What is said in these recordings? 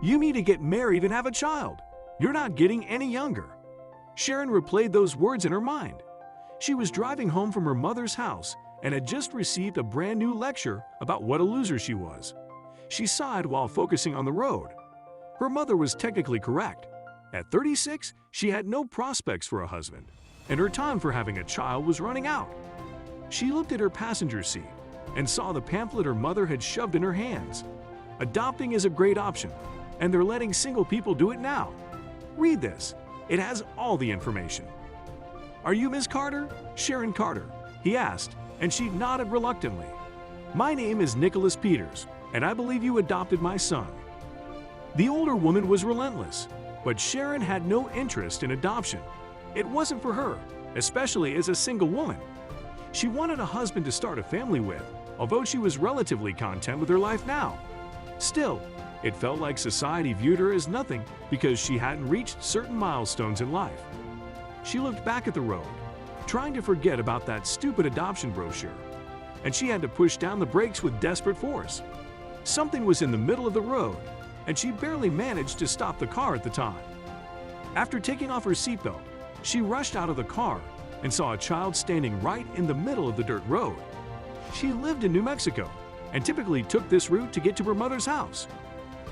You need to get married and have a child. You're not getting any younger." Sharon replayed those words in her mind. She was driving home from her mother's house and had just received a brand new lecture about what a loser she was. She sighed while focusing on the road. Her mother was technically correct. At 36, she had no prospects for a husband, and her time for having a child was running out. She looked at her passenger seat and saw the pamphlet her mother had shoved in her hands. Adopting is a great option, and they're letting single people do it now. Read this. It has all the information. "Are you Ms. Carter?" "Sharon Carter," he asked, and she nodded reluctantly. "My name is Nicholas Peters, and I believe you adopted my son." The older woman was relentless, but Sharon had no interest in adoption. It wasn't for her, especially as a single woman. She wanted a husband to start a family with, although she was relatively content with her life now. Still, it felt like society viewed her as nothing because she hadn't reached certain milestones in life. She looked back at the road, trying to forget about that stupid adoption brochure, and she had to push down the brakes with desperate force. Something was in the middle of the road, and she barely managed to stop the car at the time. After taking off her seatbelt, she rushed out of the car and saw a child standing right in the middle of the dirt road. She lived in New Mexico and typically took this route to get to her mother's house.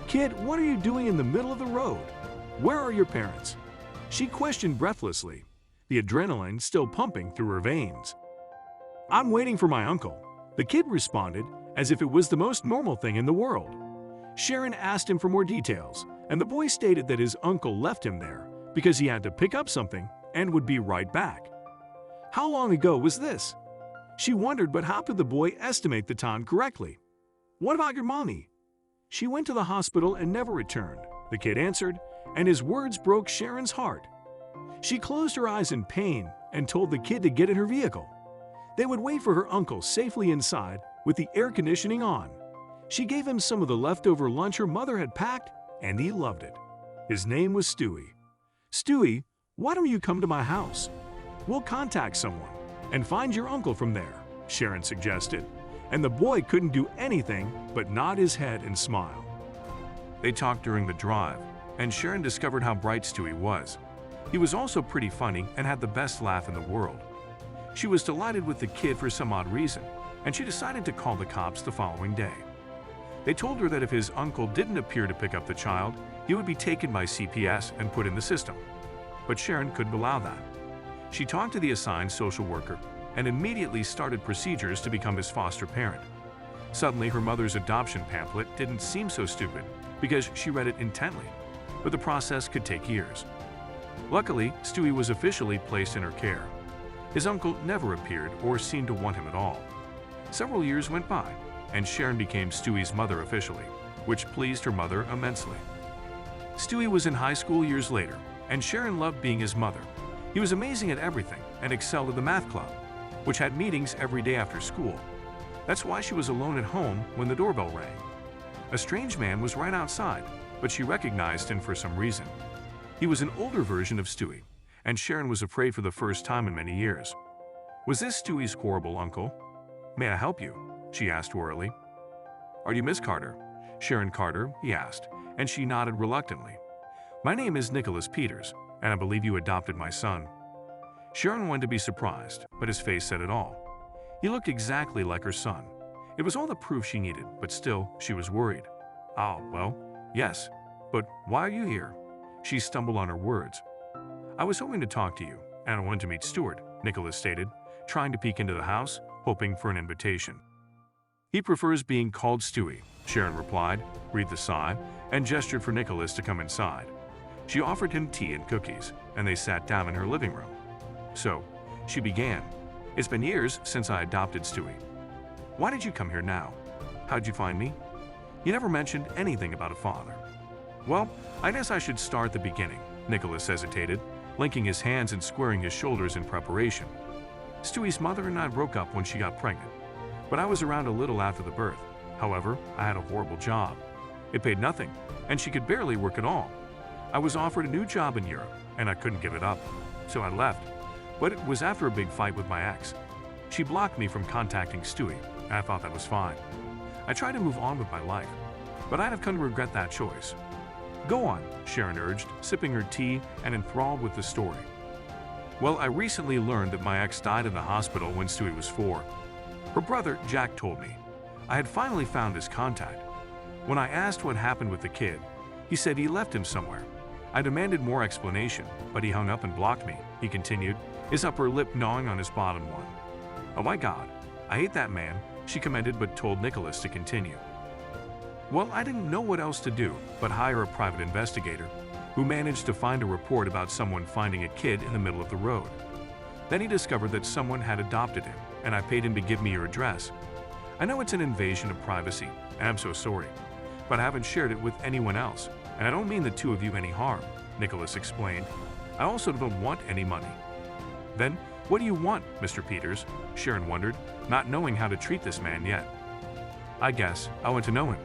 "Kid, what are you doing in the middle of the road? Where are your parents?" She questioned breathlessly, the adrenaline still pumping through her veins. "I'm waiting for my uncle," the kid responded as if it was the most normal thing in the world. Sharon asked him for more details, and the boy stated that his uncle left him there because he had to pick up something and would be right back. How long ago was this? She wondered, but how could the boy estimate the time correctly? "What about your mommy?" "She went to the hospital and never returned," the kid answered, and his words broke Sharon's heart. She closed her eyes in pain and told the kid to get in her vehicle. They would wait for her uncle safely inside with the air conditioning on. She gave him some of the leftover lunch her mother had packed, and he loved it. His name was Stewie. "Stewie, why don't you come to my house? We'll contact someone and find your uncle from there," Sharon suggested, and the boy couldn't do anything but nod his head and smile. They talked during the drive, and Sharon discovered how bright Stewie was. He was also pretty funny and had the best laugh in the world. She was delighted with the kid for some odd reason, and she decided to call the cops the following day. They told her that if his uncle didn't appear to pick up the child, he would be taken by CPS and put in the system. But Sharon couldn't allow that. She talked to the assigned social worker and immediately started procedures to become his foster parent. Suddenly, her mother's adoption pamphlet didn't seem so stupid because she read it intently, but the process could take years. Luckily, Stewie was officially placed in her care. His uncle never appeared or seemed to want him at all. Several years went by, and Sharon became Stewie's mother officially, which pleased her mother immensely. Stewie was in high school years later, and Sharon loved being his mother. He was amazing at everything and excelled at the math club, which had meetings every day after school. That's why she was alone at home when the doorbell rang. A strange man was right outside, but she recognized him for some reason. He was an older version of Stewie, and Sharon was afraid for the first time in many years. Was this Stewie's horrible uncle? "May I help you?" she asked wearily. "Are you Miss Carter?" "Sharon Carter," he asked, and she nodded reluctantly. "My name is Nicholas Peters, and I believe you adopted my son." Sharon wanted to be surprised, but his face said it all. He looked exactly like her son. It was all the proof she needed, but still, she was worried. "Oh, well, yes, but why are you here?" She stumbled on her words. "I was hoping to talk to you, and I wanted to meet Stuart," Nicholas stated, trying to peek into the house, hoping for an invitation. "He prefers being called Stewie," Sharon replied, breathed a sigh, and gestured for Nicholas to come inside. She offered him tea and cookies, and they sat down in her living room. "So," she began, "it's been years since I adopted Stewie. Why did you come here now? How'd you find me? You never mentioned anything about a father." "Well, I guess I should start at the beginning," Nicholas hesitated, linking his hands and squaring his shoulders in preparation. "Stewie's mother and I broke up when she got pregnant, but I was around a little after the birth. However, I had a horrible job. It paid nothing, and she could barely work at all. I was offered a new job in Europe, and I couldn't give it up, so I left. But it was after a big fight with my ex. She blocked me from contacting Stewie, and I thought that was fine. I tried to move on with my life, but I'd have come to regret that choice. Go on, Sharon urged, sipping her tea and enthralled with the story. Well, I recently learned that my ex died in the hospital when Stewie was 4. Her brother, Jack, told me. I had finally found his contact. When I asked what happened with the kid, he said he left him somewhere. I demanded more explanation, but he hung up and blocked me, he continued, his upper lip gnawing on his bottom one. Oh my God, I hate that man, she commented but told Nicholas to continue. Well, I didn't know what else to do but hire a private investigator who managed to find a report about someone finding a kid in the middle of the road. Then he discovered that someone had adopted him, and I paid him to give me your address. I know it's an invasion of privacy, and I'm so sorry, but I haven't shared it with anyone else, and I don't mean the two of you any harm, Nicholas explained. I also don't want any money. Then, what do you want, Mr. Peters? Sharon wondered, not knowing how to treat this man yet. I guess I want to know him.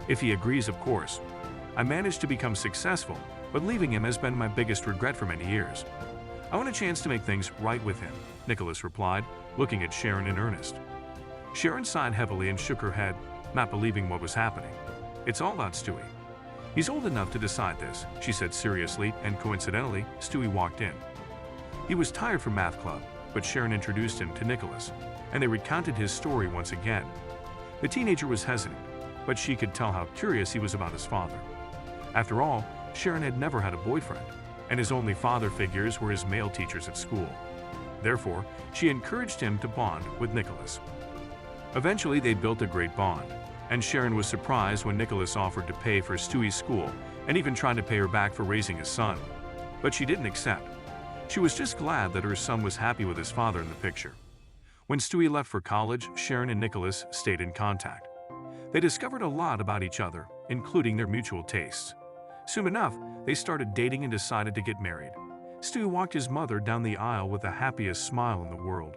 If he agrees, of course. I managed to become successful, but leaving him has been my biggest regret for many years. I want a chance to make things right with him, Nicholas replied, looking at Sharon in earnest. Sharon sighed heavily and shook her head, not believing what was happening. It's all about Stewie. He's old enough to decide this, she said seriously, and coincidentally, Stewie walked in. He was tired from math club, but Sharon introduced him to Nicholas, and they recounted his story once again. The teenager was hesitant, but she could tell how curious he was about his father. After all, Sharon had never had a boyfriend, and his only father figures were his male teachers at school. Therefore, she encouraged him to bond with Nicholas. Eventually, they built a great bond, and Sharon was surprised when Nicholas offered to pay for Stewie's school and even tried to pay her back for raising his son. But she didn't accept. She was just glad that her son was happy with his father in the picture. When Stewie left for college, Sharon and Nicholas stayed in contact. They discovered a lot about each other, including their mutual tastes. Soon enough, they started dating and decided to get married. Stewie walked his mother down the aisle with the happiest smile in the world.